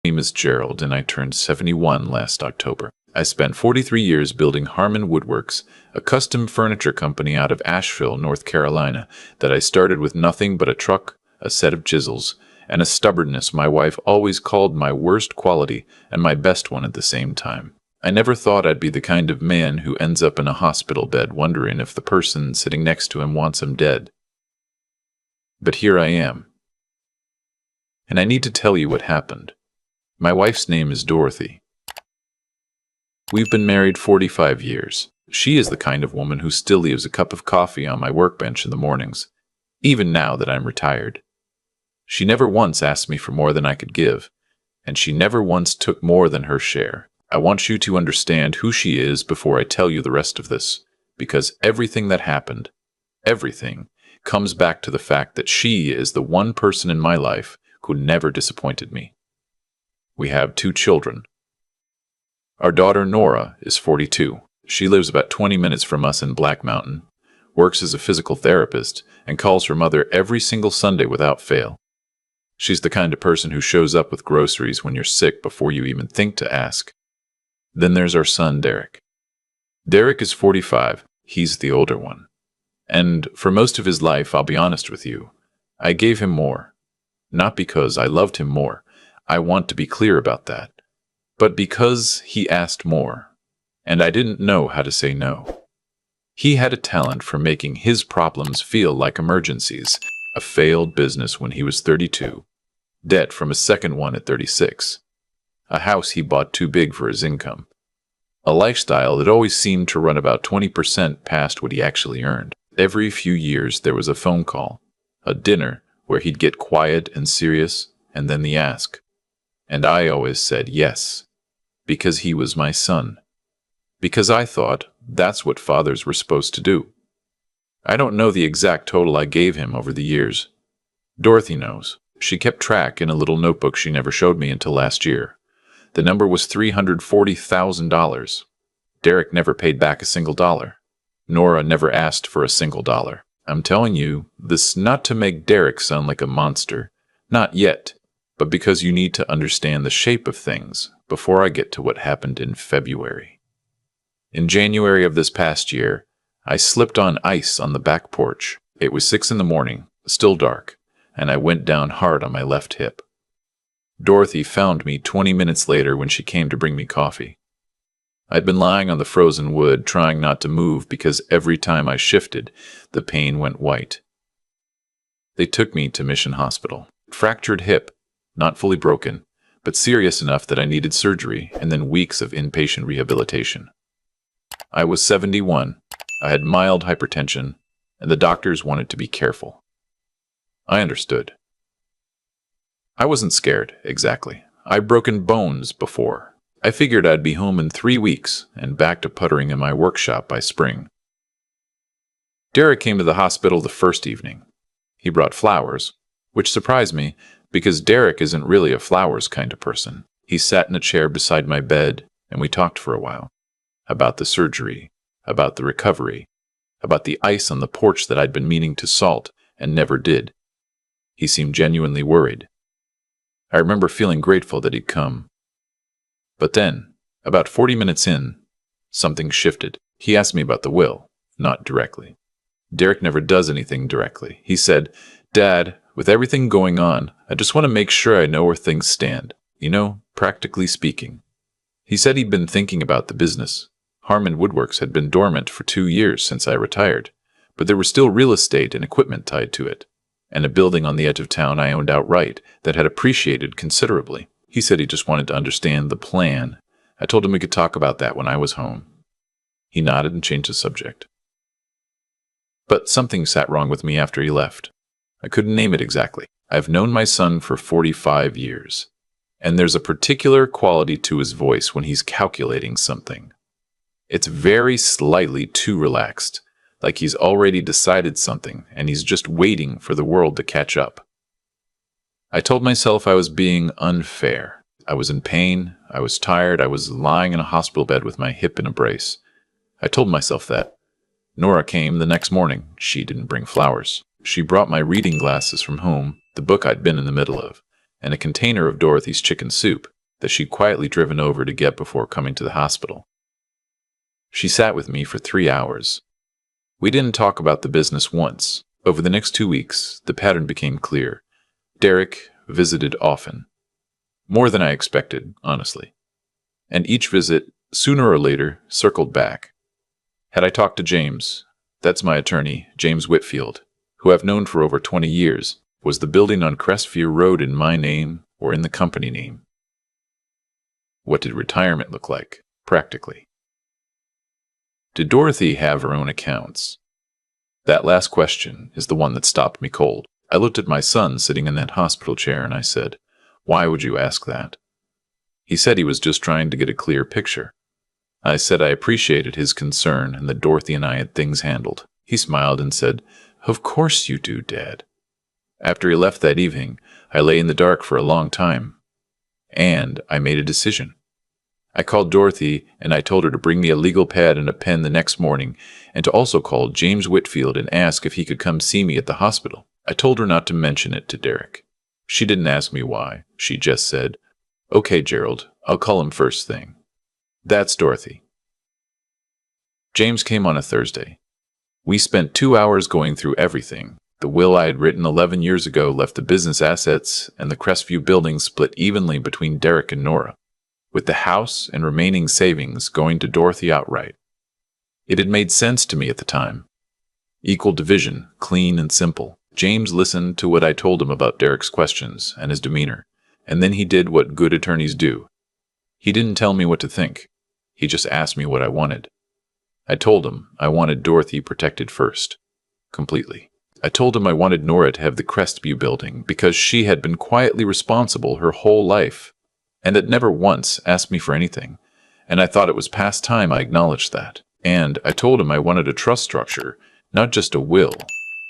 name is Gerald, and I turned 71 last October. I spent 43 years building Harmon Woodworks, a custom furniture company out of Asheville, North Carolina, that I started with nothing but a truck, a set of chisels, and a stubbornness my wife always called my worst quality and my best one at the same time. I never thought I'd be the kind of man who ends up in a hospital bed wondering if the person sitting next to him wants him dead. But here I am. And I need to tell you what happened. My wife's name is Dorothy. We've been married 45 years. She is the kind of woman who still leaves a cup of coffee on my workbench in the mornings, even now that I'm retired. She never once asked me for more than I could give, and she never once took more than her share. I want you to understand who she is before I tell you the rest of this, because everything that happened, everything, comes back to the fact that she is the one person in my life who never disappointed me. We have 2 children. Our daughter Nora is 42. She lives about 20 minutes from us in Black Mountain, works as a physical therapist, and calls her mother every single Sunday without fail. She's the kind of person who shows up with groceries when you're sick before you even think to ask. Then there's our son, Derek. Derek is 45. He's the older one. And for most of his life, I'll be honest with you, I gave him more. Not because I loved him more. I want to be clear about that. But because he asked more, and I didn't know how to say no. He had a talent for making his problems feel like emergencies. A failed business when he was 32. Debt from a second one at 36. A house he bought too big for his income. A lifestyle that always seemed to run about 20% past what he actually earned. Every few years there was a phone call, a dinner where he'd get quiet and serious, and then the ask. And I always said yes, because he was my son. Because I thought that's what fathers were supposed to do. I don't know the exact total I gave him over the years. Dorothy knows. She kept track in a little notebook she never showed me until last year. The number was $340,000. Derek never paid back a single dollar. Nora never asked for a single dollar. I'm telling you this not to make Derek sound like a monster. Not yet, but because you need to understand the shape of things before I get to what happened in February. In January of this past year, I slipped on ice on the back porch. It was 6 in the morning, still dark, and I went down hard on my left hip. Dorothy found me 20 minutes later when she came to bring me coffee. I'd been lying on the frozen wood, trying not to move because every time I shifted, the pain went white. They took me to Mission Hospital. Fractured hip, not fully broken, but serious enough that I needed surgery and then weeks of inpatient rehabilitation. I was 71. I had mild hypertension, and the doctors wanted to be careful. I understood. I wasn't scared, exactly. I'd broken bones before. I figured I'd be home in 3 weeks and back to puttering in my workshop by spring. Derek came to the hospital the first evening. He brought flowers, which surprised me because Derek isn't really a flowers kind of person. He sat in a chair beside my bed and we talked for a while. About the surgery, about the recovery, about the ice on the porch that I'd been meaning to salt and never did. He seemed genuinely worried. I remember feeling grateful that he'd come. But then, about 40 minutes in, something shifted. He asked me about the will, not directly. Derek never does anything directly. He said, "Dad, with everything going on, I just want to make sure I know where things stand. You know, practically speaking." He said he'd been thinking about the business. Harmon Woodworks had been dormant for 2 years since I retired, but there was still real estate and equipment tied to it, and a building on the edge of town I owned outright that had appreciated considerably. He said he just wanted to understand the plan. I told him we could talk about that when I was home. He nodded and changed the subject. But something sat wrong with me after he left. I couldn't name it exactly. I've known my son for 45 years, and there's a particular quality to his voice when he's calculating something. It's very slightly too relaxed, like he's already decided something and he's just waiting for the world to catch up. I told myself I was being unfair. I was in pain, I was tired, I was lying in a hospital bed with my hip in a brace. I told myself that. Nora came the next morning. She didn't bring flowers. She brought my reading glasses from home, the book I'd been in the middle of, and a container of Dorothy's chicken soup that she'd quietly driven over to get before coming to the hospital. She sat with me for 3 hours. We didn't talk about the business once. Over the next 2 weeks, the pattern became clear. Derek visited often. More than I expected, honestly. And each visit, sooner or later, circled back. Had I talked to James, that's my attorney, James Whitfield, who I've known for over 20 years, was the building on Crestview Road in my name or in the company name? What did retirement look like, practically? Did Dorothy have her own accounts? That last question is the one that stopped me cold. I looked at my son sitting in that hospital chair and I said, "Why would you ask that?" He said he was just trying to get a clear picture. I said I appreciated his concern and that Dorothy and I had things handled. He smiled and said, "Of course you do, Dad." After he left that evening, I lay in the dark for a long time. And I made a decision. I called Dorothy and I told her to bring me a legal pad and a pen the next morning and to also call James Whitfield and ask if he could come see me at the hospital. I told her not to mention it to Derek. She didn't ask me why. She just said, "Okay, Gerald, I'll call him first thing." That's Dorothy. James came on a Thursday. We spent 2 hours going through everything. The will I had written 11 years ago left the business assets and the Crestview building split evenly between Derek and Nora, with the house and remaining savings going to Dorothy outright. It had made sense to me at the time. Equal division, clean and simple. James listened to what I told him about Derek's questions and his demeanor, and then he did what good attorneys do. He didn't tell me what to think. He just asked me what I wanted. I told him I wanted Dorothy protected first, completely. I told him I wanted Nora to have the Crestview building because she had been quietly responsible her whole life and had never once asked me for anything, and I thought it was past time I acknowledged that. And I told him I wanted a trust structure, not just a will,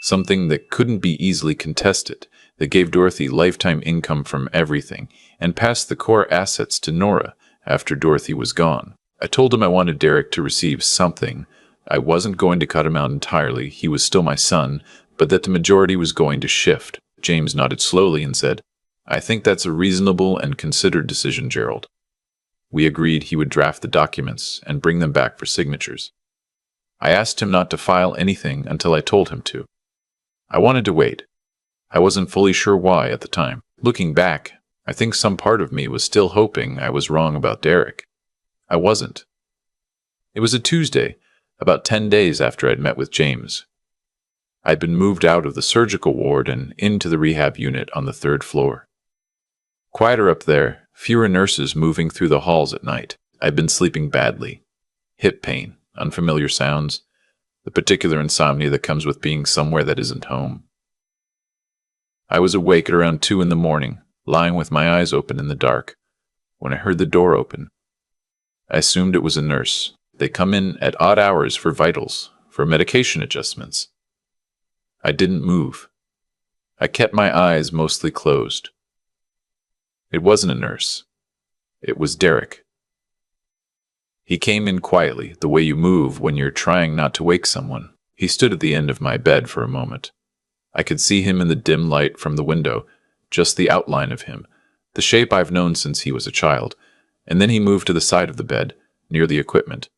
something that couldn't be easily contested, that gave Dorothy lifetime income from everything, and passed the core assets to Nora after Dorothy was gone. I told him I wanted Derek to receive something. I wasn't going to cut him out entirely, he was still my son, but that the majority was going to shift. James nodded slowly and said, "I think that's a reasonable and considered decision, Gerald." We agreed he would draft the documents and bring them back for signatures. I asked him not to file anything until I told him to. I wanted to wait. I wasn't fully sure why at the time. Looking back, I think some part of me was still hoping I was wrong about Derek. I wasn't. It was a Tuesday, about 10 days after I'd met with James. I'd been moved out of the surgical ward and into the rehab unit on the 3rd floor. Quieter up there, fewer nurses moving through the halls at night. I'd been sleeping badly. Hip pain, unfamiliar sounds, the particular insomnia that comes with being somewhere that isn't home. I was awake at around 2 in the morning, lying with my eyes open in the dark, when I heard the door open. I assumed it was a nurse. They come in at odd hours for vitals, for medication adjustments. I didn't move. I kept my eyes mostly closed. It wasn't a nurse. It was Derek. He came in quietly, the way you move when you're trying not to wake someone. He stood at the end of my bed for a moment. I could see him in the dim light from the window, just the outline of him, the shape I've known since he was a child, and then he moved to the side of the bed, near the equipment.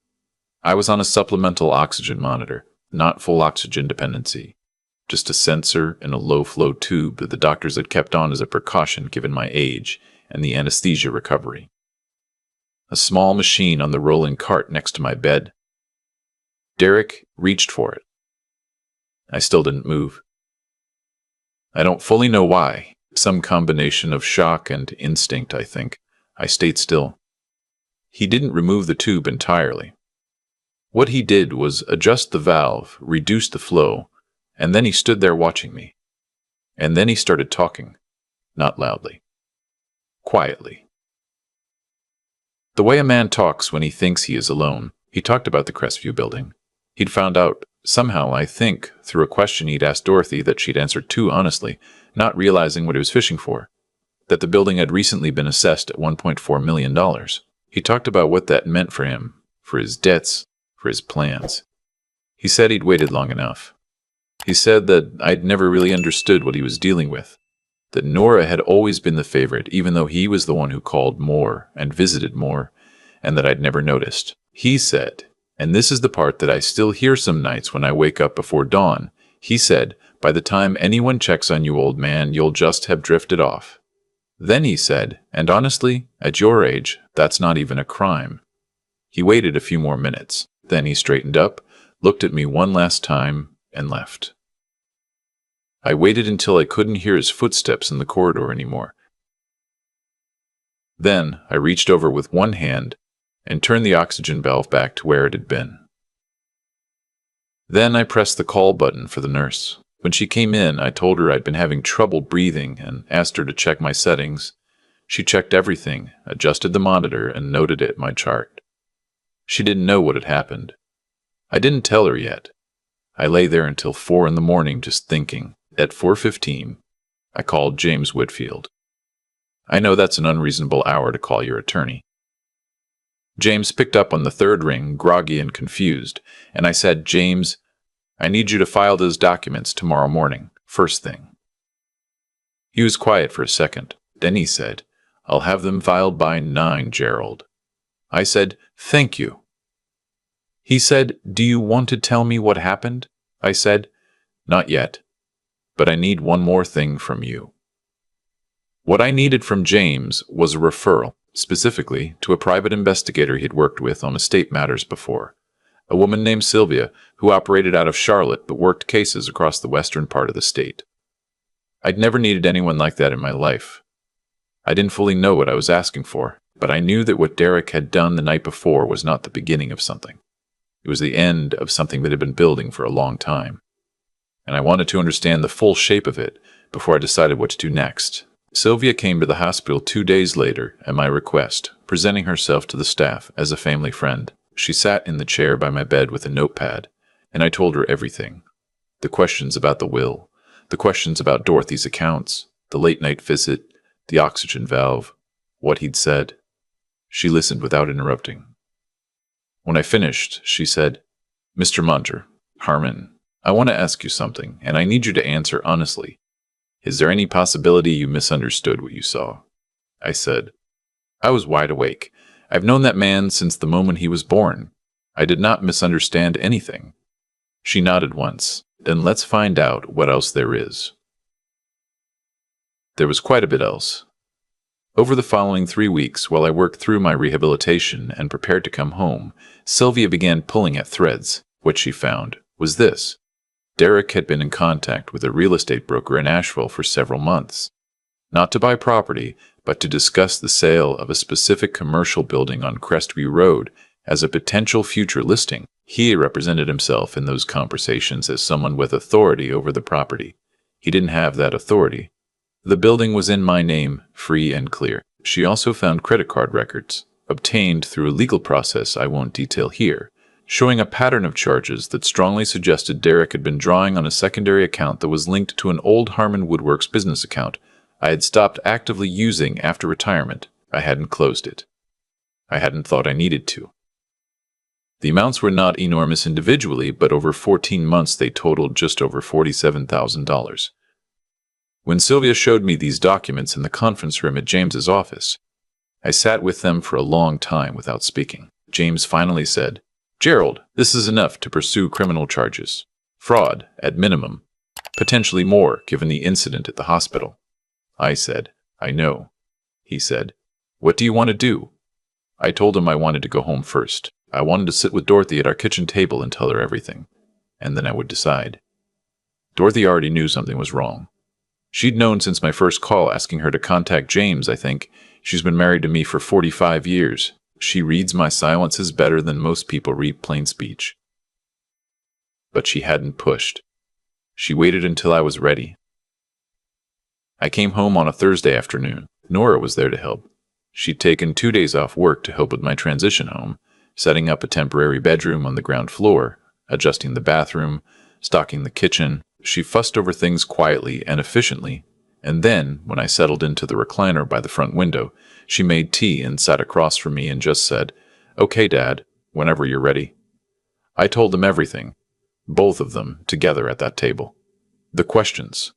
I was on a supplemental oxygen monitor, not full oxygen dependency, just a sensor and a low-flow tube that the doctors had kept on as a precaution given my age and the anesthesia recovery. A small machine on the rolling cart next to my bed. Derek reached for it. I still didn't move. I don't fully know why. Some combination of shock and instinct, I think. I stayed still. He didn't remove the tube entirely. What he did was adjust the valve, reduce the flow, and then he stood there watching me. And then he started talking, not loudly. Quietly. The way a man talks when he thinks he is alone. He talked about the Crestview building. He'd found out, somehow, I think, through a question he'd asked Dorothy that she'd answered too honestly, not realizing what he was fishing for, that the building had recently been assessed at $1.4 million. He talked about what that meant for him, for his debts, for his plans. He said he'd waited long enough. He said that I'd never really understood what he was dealing with, that Nora had always been the favorite, even though he was the one who called more and visited more, and that I'd never noticed. He said, and this is the part that I still hear some nights when I wake up before dawn, he said, by the time anyone checks on you, old man, you'll just have drifted off. Then he said, and honestly, at your age, that's not even a crime. He waited a few more minutes. Then he straightened up, looked at me one last time, and left. I waited until I couldn't hear his footsteps in the corridor anymore. Then I reached over with one hand and turned the oxygen valve back to where it had been. Then I pressed the call button for the nurse. When she came in, I told her I'd been having trouble breathing and asked her to check my settings. She checked everything, adjusted the monitor, and noted it in my chart. She didn't know what had happened. I didn't tell her yet. I lay there until 4 in the morning just thinking. At 4:15, I called James Whitfield. I know that's an unreasonable hour to call your attorney. James picked up on the third ring, groggy and confused, and I said, James, I need you to file those documents tomorrow morning, first thing. He was quiet for a second. Then he said, I'll have them filed by 9, Gerald. I said, thank you. He said, do you want to tell me what happened? I said, not yet, but I need one more thing from you. What I needed from James was a referral, specifically to a private investigator he'd worked with on estate matters before, a woman named Sylvia who operated out of Charlotte but worked cases across the western part of the state. I'd never needed anyone like that in my life. I didn't fully know what I was asking for, but I knew that what Derek had done the night before was not the beginning of something. It was the end of something that had been building for a long time. And I wanted to understand the full shape of it before I decided what to do next. Sylvia came to the hospital 2 days later at my request, presenting herself to the staff as a family friend. She sat in the chair by my bed with a notepad, and I told her everything. The questions about the will, the questions about Dorothy's accounts, the late-night visit, the oxygen valve, what he'd said. She listened without interrupting. When I finished, she said, Mr. Munter, Harmon, I want to ask you something, and I need you to answer honestly. Is there any possibility you misunderstood what you saw? I said, I was wide awake. I've known that man since the moment he was born. I did not misunderstand anything. She nodded once. Then let's find out what else there is. There was quite a bit else. Over the following 3 weeks, while I worked through my rehabilitation and prepared to come home, Sylvia began pulling at threads. What she found was this. Derek had been in contact with a real estate broker in Asheville for several months, not to buy property, but to discuss the sale of a specific commercial building on Crestview Road as a potential future listing. He represented himself in those conversations as someone with authority over the property. He didn't have that authority. The building was in my name, free and clear. She also found credit card records, obtained through a legal process I won't detail here, showing a pattern of charges that strongly suggested Derek had been drawing on a secondary account that was linked to an old Harmon Woodworks business account I had stopped actively using after retirement. I hadn't closed it. I hadn't thought I needed to. The amounts were not enormous individually, but over 14 months they totaled just over $47,000. When Sylvia showed me these documents in the conference room at James's office, I sat with them for a long time without speaking. James finally said, Gerald, this is enough to pursue criminal charges. Fraud, at minimum. Potentially more, given the incident at the hospital. I said, I know. He said, what do you want to do? I told him I wanted to go home first. I wanted to sit with Dorothy at our kitchen table and tell her everything. And then I would decide. Dorothy already knew something was wrong. She'd known since my first call asking her to contact James, I think. She's been married to me for 45 years. She reads my silences better than most people read plain speech. But she hadn't pushed. She waited until I was ready. I came home on a Thursday afternoon. Nora was there to help. She'd taken 2 days off work to help with my transition home, setting up a temporary bedroom on the ground floor, adjusting the bathroom, stocking the kitchen. She fussed over things quietly and efficiently, and then, when I settled into the recliner by the front window, she made tea and sat across from me and just said, Okay, Dad, whenever you're ready. I told them everything, both of them together at that table. The questions,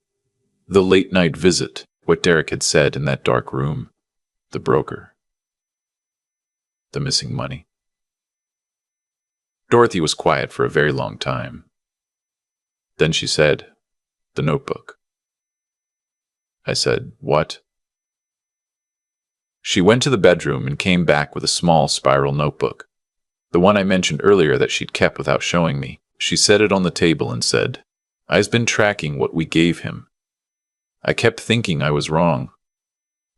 the late-night visit, What Derek had said in that dark room. The broker. The missing money. Dorothy was quiet for a very long time. Then she said, "The notebook." I said, "What?" She went to the bedroom and came back with a small spiral notebook. The one I mentioned earlier that she'd kept without showing me. She set it on the table and said, "I've been tracking what we gave him. I kept thinking I was wrong,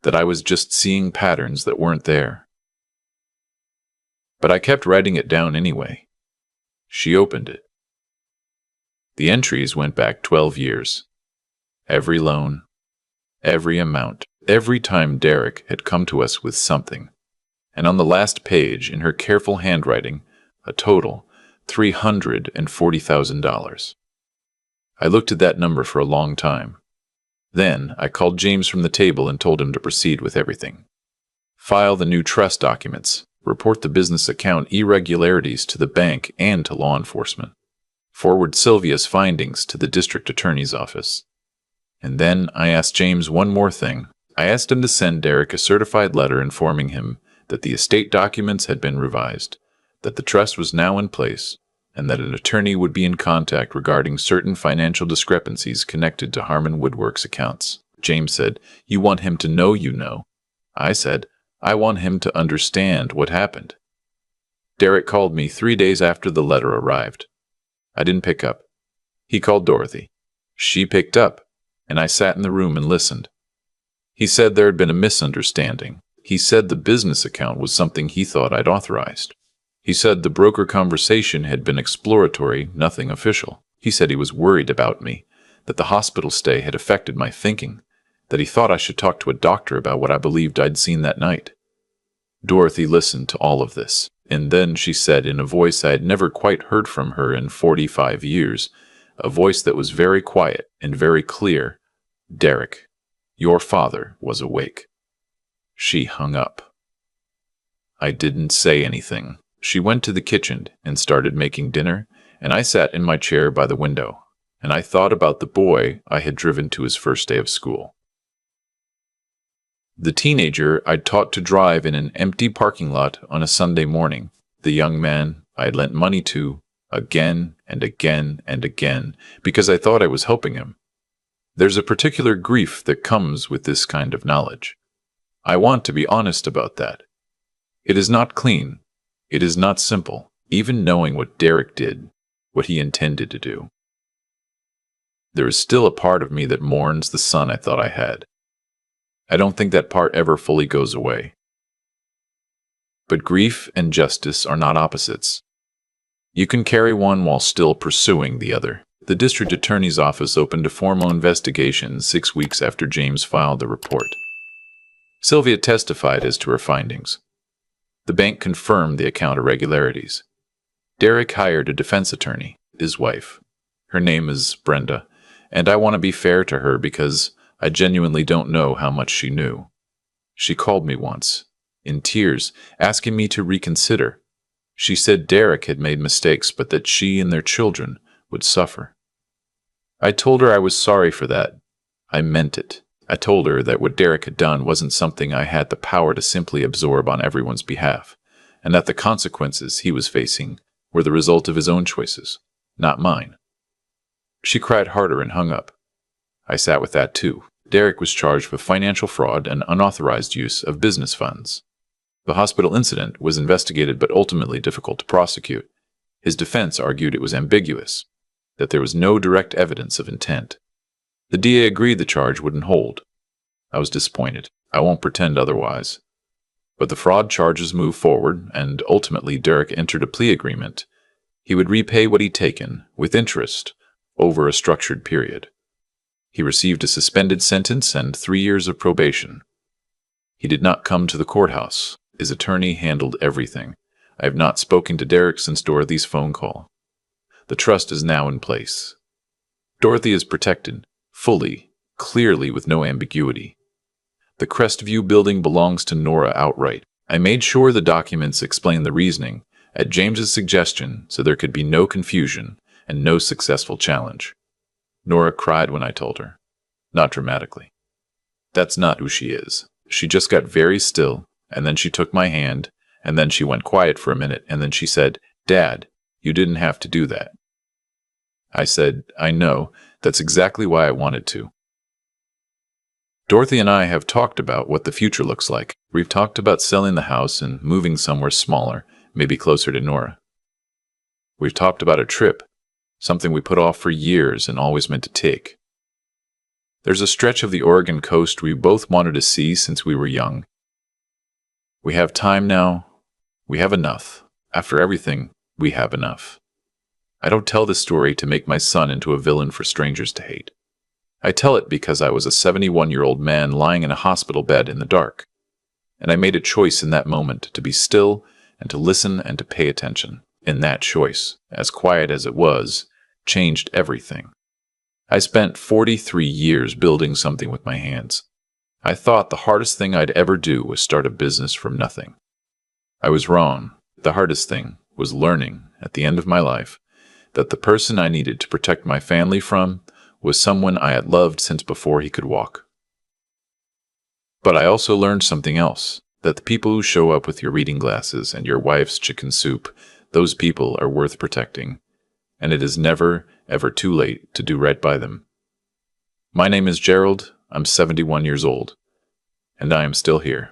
that I was just seeing patterns that weren't there. But I kept writing it down anyway." She opened it. The entries went back 12 years. Every loan, every amount, every time Derek had come to us with something. And on the last page, in her careful handwriting, a total $340,000. I looked at that number for a long time. Then I called James from the table and told him to proceed with everything. File the new trust documents, report the business account irregularities to the bank and to law enforcement. Forward Sylvia's findings to the district attorney's office. And then I asked James one more thing. I asked him to send Derek a certified letter informing him that the estate documents had been revised, that the trust was now in place, and that an attorney would be in contact regarding certain financial discrepancies connected to Harmon Woodworks accounts. James said, "You want him to know you know." I said, "I want him to understand what happened." Derek called me 3 days after the letter arrived. I didn't pick up. He called Dorothy. She picked up, and I sat in the room and listened. He said there had been a misunderstanding. He said the business account was something he thought I'd authorized. He said the broker conversation had been exploratory, nothing official. He said he was worried about me, that the hospital stay had affected my thinking, that he thought I should talk to a doctor about what I believed I'd seen that night. Dorothy listened to all of this, and then she said in a voice I had never quite heard from her in 45 years, a voice that was very quiet and very clear, "Derek, your father was awake." She hung up. I didn't say anything. She went to the kitchen and started making dinner, and I sat in my chair by the window, and I thought about the boy I had driven to his first day of school. The teenager I'd taught to drive in an empty parking lot on a Sunday morning. The young man I had lent money to again and again and again because I thought I was helping him. There's a particular grief that comes with this kind of knowledge. I want to be honest about that. It is not clean. It is not simple, even knowing what Derek did, what he intended to do. There is still a part of me that mourns the son I thought I had. I don't think that part ever fully goes away. But grief and justice are not opposites. You can carry one while still pursuing the other. The district attorney's office opened a formal investigation 6 weeks after James filed the report. Sylvia testified as to her findings. The bank confirmed the account irregularities. Derek hired a defense attorney, his wife. Her name is Brenda, and I want to be fair to her because I genuinely don't know how much she knew. She called me once, in tears, asking me to reconsider. She said Derek had made mistakes, but that she and their children would suffer. I told her I was sorry for that. I meant it. I told her that what Derek had done wasn't something I had the power to simply absorb on everyone's behalf, and that the consequences he was facing were the result of his own choices, not mine. She cried harder and hung up. I sat with that too. Derek was charged with financial fraud and unauthorized use of business funds. The hospital incident was investigated but ultimately difficult to prosecute. His defense argued it was ambiguous, that there was no direct evidence of intent. The DA agreed the charge wouldn't hold. I was disappointed. I won't pretend otherwise. But the fraud charges moved forward, and ultimately Derek entered a plea agreement. He would repay what he'd taken, with interest, over a structured period. He received a suspended sentence and 3 years of probation. He did not come to the courthouse. His attorney handled everything. I have not spoken to Derek since Dorothy's phone call. The trust is now in place. Dorothy is protected, fully, clearly with no ambiguity. The Crestview building belongs to Nora outright. I made sure the documents explained the reasoning, at James's suggestion, so there could be no confusion and no successful challenge. Nora cried when I told her. Not dramatically. That's not who she is. She just got very still, and then she took my hand, and then she went quiet for a minute, and then she said, "Dad, you didn't have to do that." I said, "I know. That's exactly why I wanted to." Dorothy and I have talked about what the future looks like. We've talked about selling the house and moving somewhere smaller, maybe closer to Nora. We've talked about a trip, something we put off for years and always meant to take. There's a stretch of the Oregon coast we both wanted to see since we were young. We have time now. We have enough. After everything, we have enough. I don't tell this story to make my son into a villain for strangers to hate. I tell it because I was a 71-year-old man lying in a hospital bed in the dark, and I made a choice in that moment to be still and to listen and to pay attention. And that choice, as quiet as it was, changed everything. I spent 43 years building something with my hands. I thought the hardest thing I'd ever do was start a business from nothing. I was wrong. The hardest thing was learning, at the end of my life, that the person I needed to protect my family from was someone I had loved since before he could walk. But I also learned something else, that the people who show up with your reading glasses and your wife's chicken soup, those people are worth protecting, and it is never, ever too late to do right by them. My name is Gerald. I'm 71 years old, and I am still here.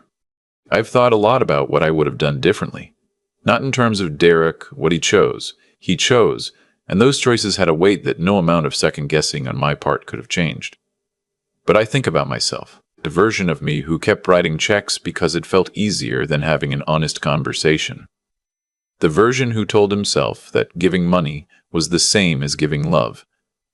I've thought a lot about what I would have done differently. Not in terms of Derek, what he chose. He chose, and those choices had a weight that no amount of second-guessing on my part could have changed. But I think about myself, the version of me who kept writing checks because it felt easier than having an honest conversation. The version who told himself that giving money was the same as giving love,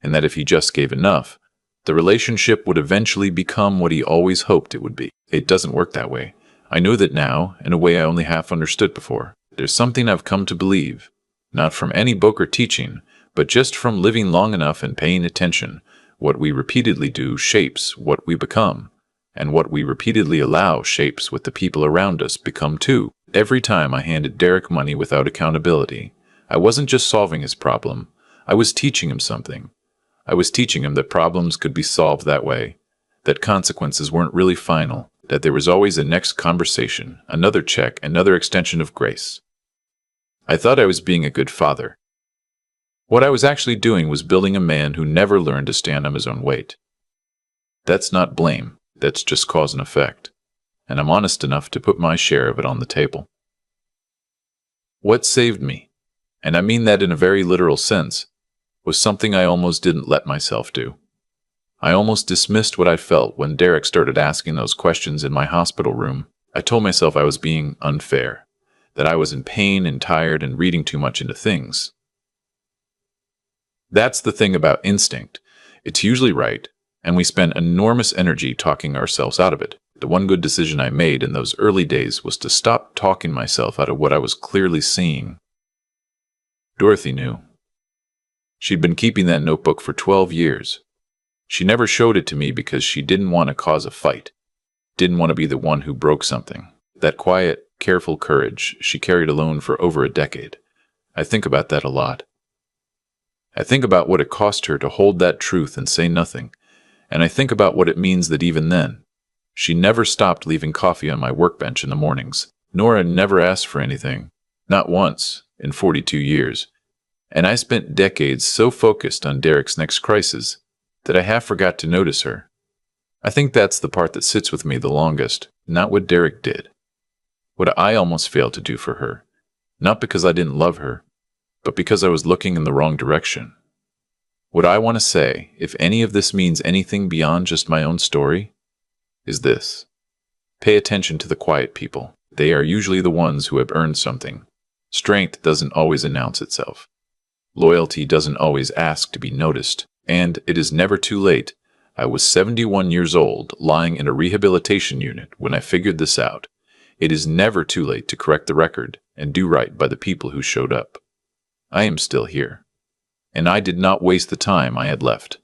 and that if he just gave enough, the relationship would eventually become what he always hoped it would be. It doesn't work that way. I know that now, in a way I only half understood before. There's something I've come to believe, not from any book or teaching, but just from living long enough and paying attention. What we repeatedly do shapes what we become, and what we repeatedly allow shapes what the people around us become too. Every time I handed Derek money without accountability, I wasn't just solving his problem, I was teaching him something. I was teaching him that problems could be solved that way, that consequences weren't really final, that there was always a next conversation, another check, another extension of grace. I thought I was being a good father. What I was actually doing was building a man who never learned to stand on his own weight. That's not blame, that's just cause and effect, and I'm honest enough to put my share of it on the table. What saved me, and I mean that in a very literal sense, was something I almost didn't let myself do. I almost dismissed what I felt when Derek started asking those questions in my hospital room. I told myself I was being unfair, that I was in pain and tired and reading too much into things. That's the thing about instinct. It's usually right, and we spend enormous energy talking ourselves out of it. The one good decision I made in those early days was to stop talking myself out of what I was clearly seeing. Dorothy knew. She'd been keeping that notebook for 12 years. She never showed it to me because she didn't want to cause a fight, didn't want to be the one who broke something. That quiet, careful courage she carried alone for over a decade. I think about that a lot. I think about what it cost her to hold that truth and say nothing, and I think about what it means that even then, she never stopped leaving coffee on my workbench in the mornings. Nora never asked for anything, not once, in 42 years. And I spent decades so focused on Derek's next crisis that I half forgot to notice her. I think that's the part that sits with me the longest, not what Derek did. What I almost failed to do for her, not because I didn't love her, but because I was looking in the wrong direction. What I want to say, if any of this means anything beyond just my own story, is this. Pay attention to the quiet people. They are usually the ones who have earned something. Strength doesn't always announce itself. Loyalty doesn't always ask to be noticed, and it is never too late. I was 71 years old, lying in a rehabilitation unit when I figured this out. It is never too late to correct the record and do right by the people who showed up. I am still here, and I did not waste the time I had left.